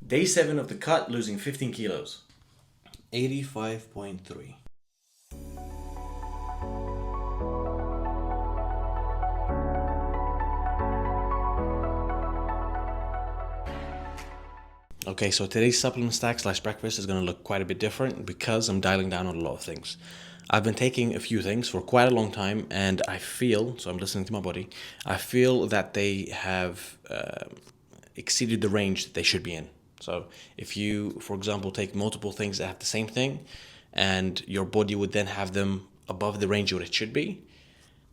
Day 7 of the cut, losing 15 kilos. 85.3. Okay, so today's supplement stack / breakfast is going to look quite a bit different because I'm dialing down on a lot of things. I've been taking a few things for quite a long time, and I feel, so I'm listening to my body, I feel that they have exceeded the range that they should be in. So if you, for example, take multiple things that have the same thing, and your body would then have them above the range what it should be,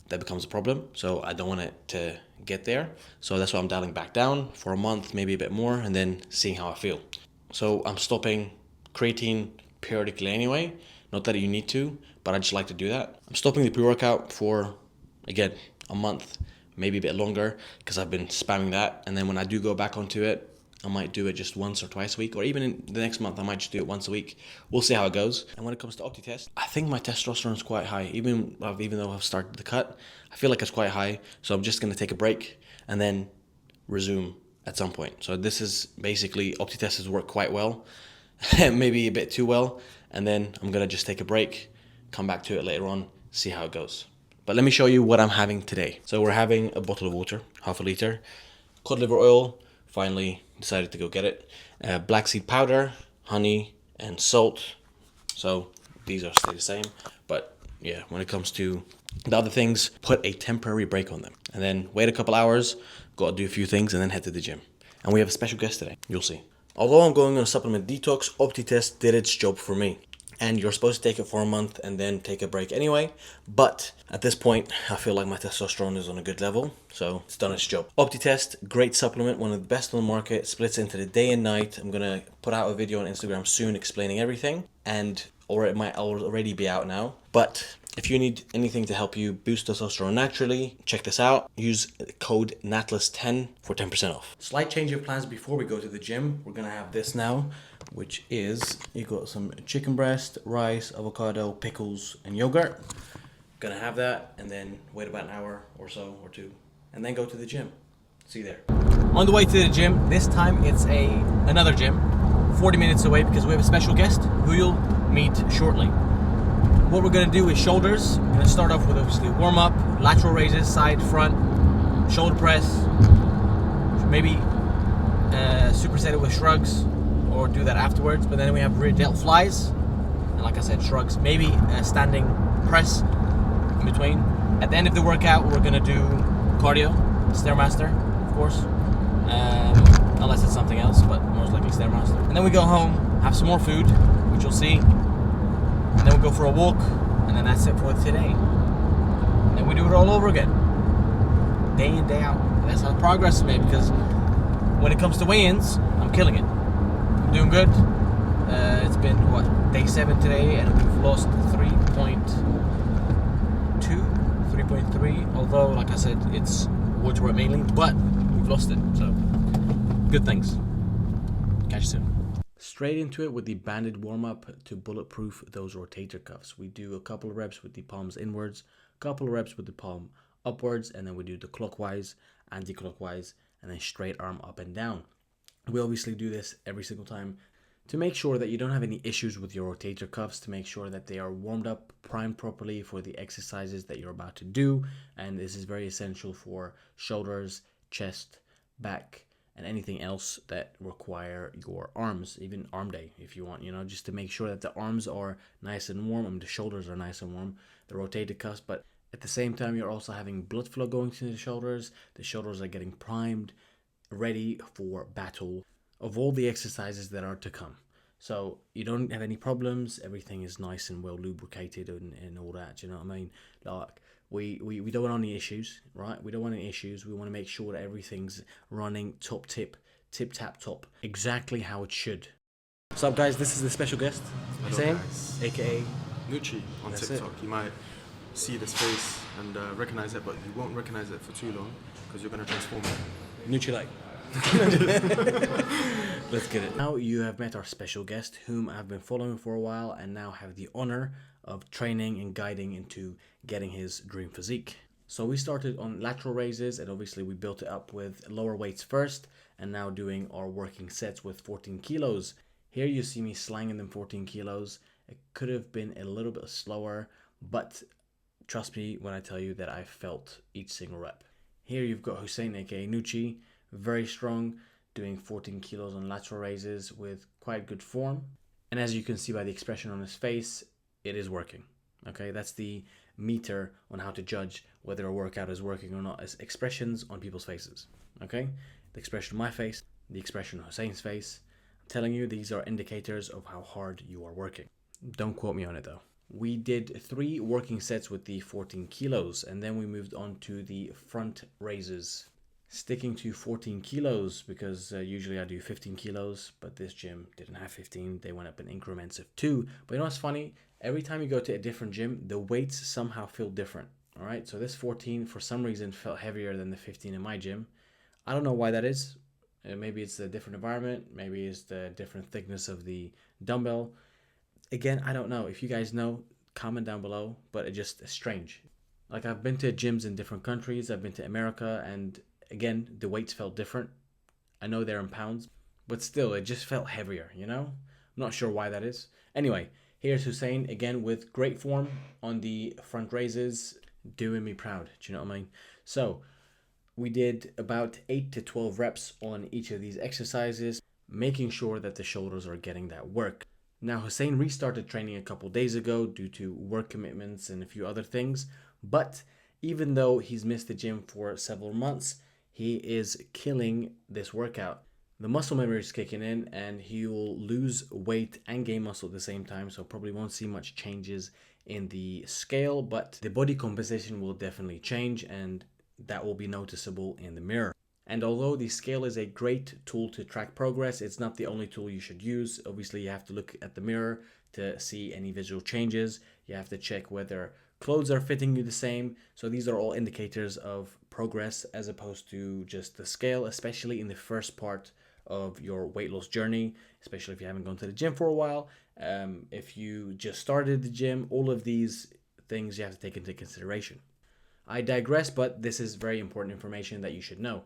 that becomes a problem. So I don't want it to get there. So that's why I'm dialing back down for a month, maybe a bit more, and then seeing how I feel. So I'm stopping creatine periodically anyway. Not that you need to, but I just like to do that. I'm stopping the pre-workout for, again, a month, maybe a bit longer, because I've been spamming that. And then when I do go back onto it, I might do it just once or twice a week, or even in the next month, I might just do it once a week. We'll see how it goes. And when it comes to OptiTest, I think my testosterone is quite high. Even though I've started the cut, I feel like it's quite high. So I'm just going to take a break and then resume at some point. So this is basically, OptiTest has worked quite well, maybe a bit too well. And then I'm going to just take a break, come back to it later on, see how it goes. But let me show you what I'm having today. So we're having a bottle of water, half a liter, cod liver oil, finally decided to go get it, black seed powder, honey, and salt. So these are stay the same, but yeah, when it comes to the other things, put a temporary break on them and then wait a couple hours, go do a few things, and then head to the gym. And we have a special guest today, you'll see. Although I'm going on a supplement detox, OptiTest did its job for me. And you're supposed to take it for a month and then take a break anyway. But at this point, I feel like my testosterone is on a good level, so it's done its job. OptiTest, great supplement, one of the best on the market, splits into the day and night. I'm gonna put out a video on Instagram soon explaining everything, or it might already be out now. But if you need anything to help you boost testosterone naturally, check this out. Use code NATLESS10 for 10% off. Slight change of plans before we go to the gym. We're gonna have this now, which is, you got some chicken breast, rice, avocado, pickles, and yogurt. Gonna have that, and then wait about an hour or so, or two, and then go to the gym. See you there. On the way to the gym, this time it's another gym, 40 minutes away, because we have a special guest who you'll meet shortly. What we're gonna do is shoulders. We're gonna start off with obviously warm up, lateral raises, side, front, shoulder press, maybe superset it with shrugs, or do that afterwards. But then we have rear delt flies, and like I said, shrugs, maybe a standing press in between. At the end of the workout, we're gonna do cardio, Stairmaster, of course, unless it's something else, but most likely Stairmaster. And then we go home, have some more food, which you'll see, and then we go for a walk, and then that's it for today. And then we do it all over again, day in, day out. And that's how the progress is made, because when it comes to weigh-ins, I'm killing it. I'm doing good. It's been, day 7 today, and we've lost 3.3, although, like I said, it's wood work mainly, but we've lost it, so good things. Catch you soon. Straight into it with the banded warm-up to bulletproof those rotator cuffs. We do a couple of reps with the palms inwards, a couple of reps with the palm upwards, and then we do the clockwise, anti-clockwise, and then straight arm up and down. We obviously do this every single time to make sure that you don't have any issues with your rotator cuffs, to make sure that they are warmed up, primed properly for the exercises that you're about to do. And this is very essential for shoulders, chest, back, and anything else that require your arms, even arm day if you want, just to make sure that the arms are nice and warm and the shoulders are nice and warm, the rotator cuffs. But at the same time, you're also having blood flow going to the shoulders are getting primed, ready for battle of all the exercises that are to come. So you don't have any problems, everything is nice and well lubricated and all that, you know what I mean? Like, we don't want any issues, right? We don't want any issues. We want to make sure that everything's running tip tap top, exactly how it should. What's up, guys? This is the special guest, Sam, aka Nucci on TikTok. You might see this face and recognize it, but you won't recognize it for too long because you're going to transform it. Nucci like. Let's get it. Now you have met our special guest, whom I've been following for a while and now have the honor of training and guiding into getting his dream physique. So we started on lateral raises, and obviously we built it up with lower weights first, and now doing our working sets with 14 kilos. Here you see me slanging them 14 kilos. It could have been a little bit slower, but trust me when I tell you that I felt each single rep. Here you've got Hussein, aka Nucci, very strong, doing 14 kilos on lateral raises with quite good form. And as you can see by the expression on his face, it is working. Okay, that's the meter on how to judge whether a workout is working or not, is expressions on people's faces. Okay, the expression on my face, the expression on Hussein's face. I'm telling you, these are indicators of how hard you are working. Don't quote me on it though. We did 3 working sets with the 14 kilos, and then we moved on to the front raises. Sticking to 14 kilos because usually I do 15 kilos, but this gym didn't have 15. They went up in increments of 2. But you know what's funny? Every time you go to a different gym, the weights somehow feel different. All right, so this 14 for some reason felt heavier than the 15 in my gym. I don't know why that is. Maybe it's the different environment. Maybe it's the different thickness of the dumbbell. Again, I don't know. If you guys know, comment down below, but it's just strange. Like, I've been to gyms in different countries. I've been to America, and again, the weights felt different. I know they're in pounds, but still, it just felt heavier, you know? I'm not sure why that is. Anyway, here's Hussein, again, with great form on the front raises, doing me proud. Do you know what I mean? So, we did about 8 to 12 reps on each of these exercises, making sure that the shoulders are getting that work. Now, Hussein restarted training a couple days ago due to work commitments and a few other things, but even though he's missed the gym for several months, he is killing this workout. The muscle memory is kicking in, and he will lose weight and gain muscle at the same time, so probably won't see much changes in the scale, but the body composition will definitely change, and that will be noticeable in the mirror. And although the scale is a great tool to track progress, it's not the only tool you should use. Obviously, you have to look at the mirror to see any visual changes. You have to check whether clothes are fitting you the same. So these are all indicators of progress as opposed to just the scale, especially in the first part of your weight loss journey, especially if you haven't gone to the gym for a while. If you just started the gym, all of these things you have to take into consideration. I digress, but this is very important information that you should know.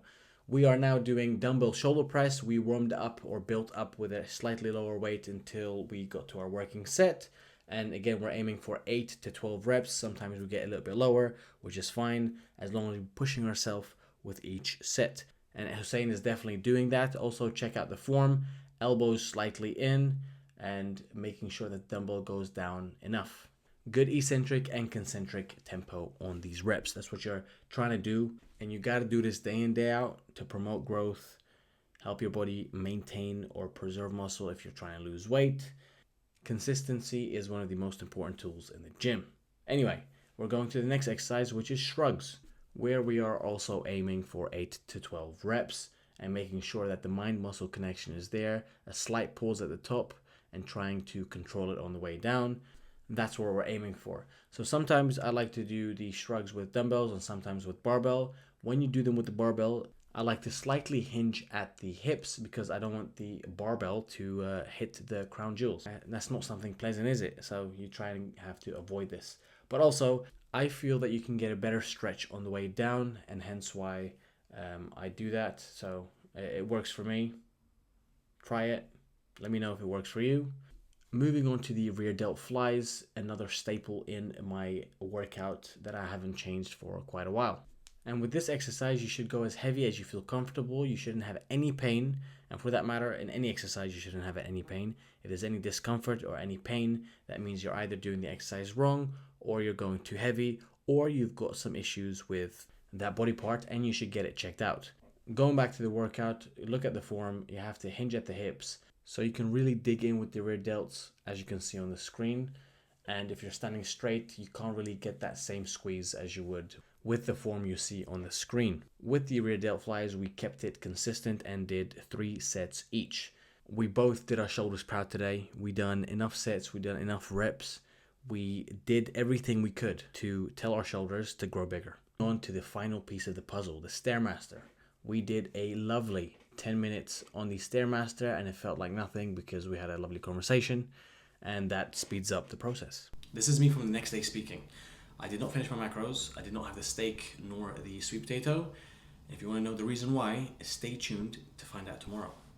We are now doing dumbbell shoulder press. We warmed up or built up with a slightly lower weight until we got to our working set. And again, we're aiming for 8 to 12 reps. Sometimes we get a little bit lower, which is fine, as long as we're pushing ourselves with each set. And Hussein is definitely doing that. Also, check out the form, elbows slightly in, and making sure that the dumbbell goes down enough. Good eccentric and concentric tempo on these reps. That's what you're trying to do. And you got to do this day in, day out to promote growth, help your body maintain or preserve muscle if you're trying to lose weight. Consistency is one of the most important tools in the gym. Anyway, we're going to the next exercise, which is shrugs, where we are also aiming for 8 to 12 reps and making sure that the mind-muscle connection is there, a slight pause at the top, and trying to control it on the way down. That's what we're aiming for. So sometimes I like to do the shrugs with dumbbells and sometimes with barbell. When you do them with the barbell, I like to slightly hinge at the hips because I don't want the barbell to hit the crown jewels. That's not something pleasant, is it? So you try and have to avoid this. But also, I feel that you can get a better stretch on the way down, and hence why I do that. So it works for me. Try it. Let me know if it works for you. Moving on to the rear delt flies, another staple in my workout that I haven't changed for quite a while. And with this exercise, you should go as heavy as you feel comfortable. You shouldn't have any pain. And for that matter, in any exercise, you shouldn't have any pain. If there's any discomfort or any pain, that means you're either doing the exercise wrong, or you're going too heavy, or you've got some issues with that body part and you should get it checked out. Going back to the workout, look at the form. You have to hinge at the hips so you can really dig in with the rear delts, as you can see on the screen. And if you're standing straight, you can't really get that same squeeze as you would with the form you see on the screen. With the rear delt flies, we kept it consistent and did 3 sets each. We both did our shoulders proud today. We done enough sets, we done enough reps. We did everything we could to tell our shoulders to grow bigger. On to the final piece of the puzzle, the Stairmaster. We did a lovely 10 minutes on the Stairmaster and it felt like nothing because we had a lovely conversation, and that speeds up the process. This is me from the next day speaking. I did not finish my macros. I did not have the steak nor the sweet potato. If you want to know the reason why, stay tuned to find out tomorrow.